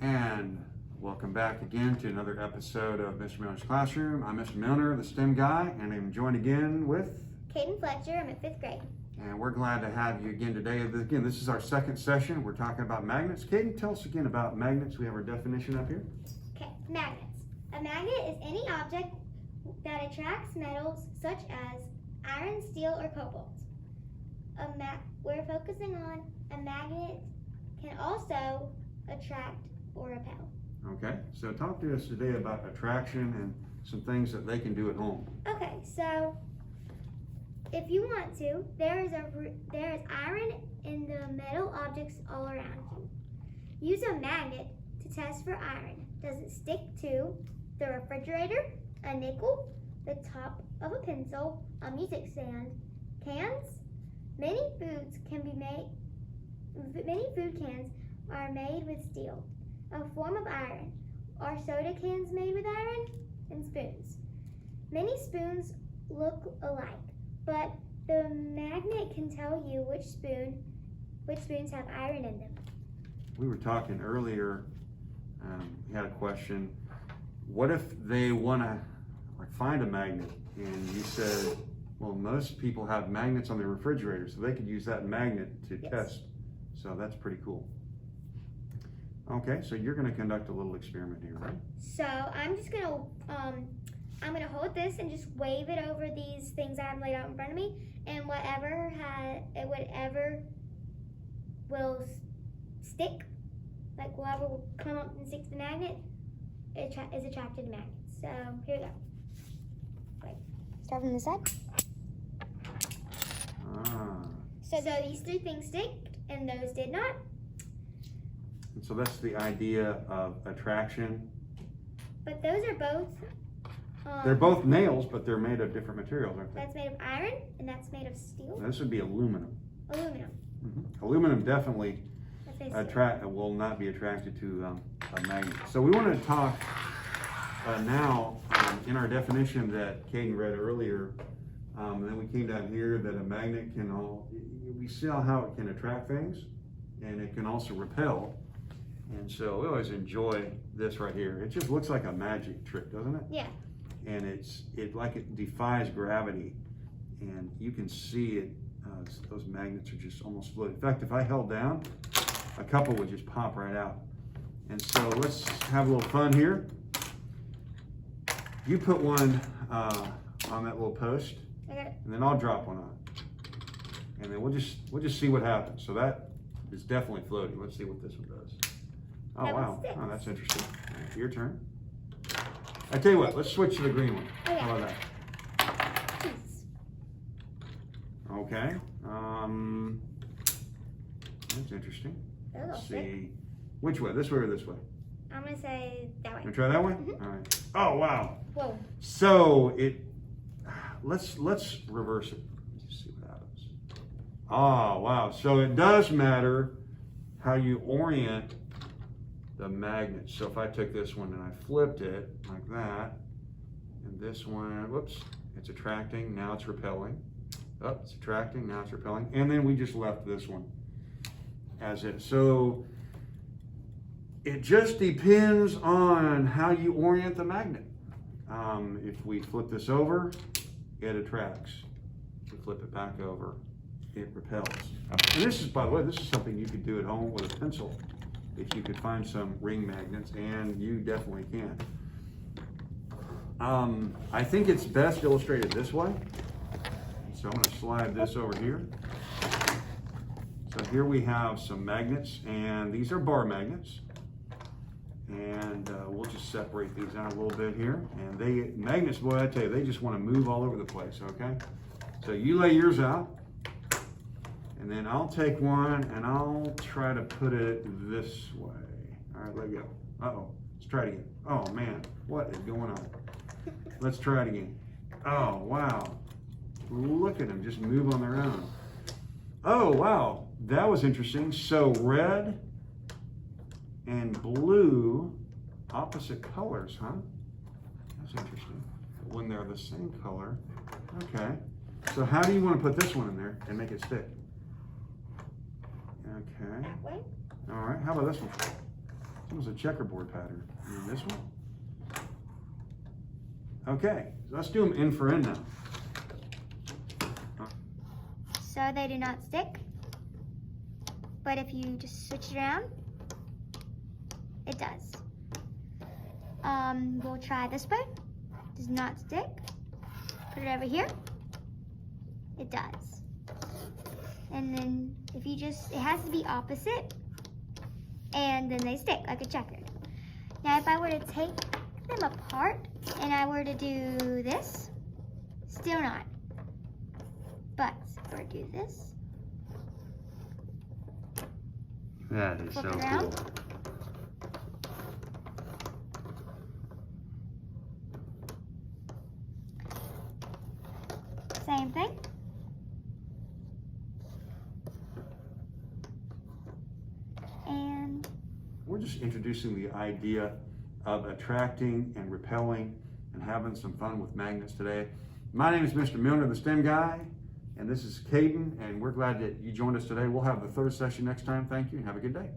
And welcome back again to another episode of Mr. Milner's Classroom. I'm Mr. Milner, the STEM guy, and I'm joined again with Caden Fletcher. I'm in 5th grade. And we're glad to have you again today. Again, this is our second session. We're talking about magnets. Caden, tell us again about magnets. We have our definition up here. Okay, magnets. A magnet is any object that attracts metals such as iron, steel, or cobalt. We're focusing on a magnet can also attract or repel. Okay, so talk to us today about attraction and some things that they can do at home. Okay, so if you want to, there is iron in the metal objects all around you. Use a magnet to test for iron. Does it stick to the refrigerator, a nickel, the top of a pencil, a music stand, cans? Many food cans are made with steel, a form of iron. Are soda cans made with iron? And spoons. Many spoons look alike, but the magnet can tell you which spoons have iron in them. We were talking earlier, we had a question. What if they want to find a magnet? And you said, well, most people have magnets on their refrigerator, so they could use that magnet to test. So that's pretty cool. Okay, so you're going to conduct a little experiment here, right? So I'm just gonna hold this and just wave it over these things I have laid out in front of me, and whatever will stick, like whatever will come up and stick to the magnet, is attracted to magnets. So here we go. Wait, start from this side. So these 3 things stick, and those did not. And so that's the idea of attraction. But those are both. They're both nails, but they're made of different materials, aren't they? That's made of iron, and that's made of steel. This would be aluminum. Aluminum. Mm-hmm. Aluminum definitely will not be attracted to a magnet. So we want to talk now in our definition that Caden read earlier. Then we came down here that a magnet we see how it can attract things, and it can also repel. And so we always enjoy this right here. It just looks like a magic trick, doesn't it? Yeah. And it defies gravity, and you can see it. Those magnets are just almost floating. In fact, if I held down, a couple would just pop right out. And so let's have a little fun here. You put one on that little post, and then I'll drop one on, and then we'll just see what happens. So that is definitely floating. Let's see what this one does. Oh wow! Oh, that's interesting. All right, your turn. I tell you what, let's switch to the green one. Okay. How about that? Okay. That's interesting. Let's see. Which way? This way or this way? I'm gonna say that way. You wanna try that way? Mm-hmm. All right. Oh wow. Whoa. So let's reverse it. Let's see what happens. Oh wow. So it does matter how you orient the magnet. So if I took this one and I flipped it like that, and this one, whoops, it's attracting, now it's repelling. Oh, it's attracting, now it's repelling. And then we just left this one as it. So it just depends on how you orient the magnet. If we flip this over, it attracts. If we flip it back over, it repels. And this is, by the way, this is something you could do at home with a pencil. If you could find some ring magnets, and you definitely can. I think it's best illustrated this way. So I'm going to slide this over here. So here we have some magnets, and these are bar magnets. And we'll just separate these out a little bit here. And magnets, boy, I tell you, they just want to move all over the place, okay? So you lay yours out. And then I'll take one and I'll try to put it this way. All right, let go. Uh-oh, let's try it again. Oh man, what is going on? Let's try it again. Oh, wow. Look at them just move on their own. Oh, wow, that was interesting. So red and blue, opposite colors, huh? That's interesting. When they're the same color. Okay, so how do you want to put this one in there and make it stick? Okay. That way? All right, how about this one? It was a checkerboard pattern. And this one. Okay, so let's do them in for in now. So they do not stick. But if you just switch it around, it does. We'll try this way. Does not stick. Put it over here. It does. And then if you just, it has to be opposite. And then they stick like a checkered. Now if I were to take them apart and I were to do this, still not. But if I were to do this, That is so flip it around. cool. Same thing. And We're just introducing the idea of attracting and repelling and having some fun with magnets today. My name is Mr. Milner, the STEM guy, and this is Caden, and we're glad that you joined us today. We'll have the third session next time. Thank you, and have a good day.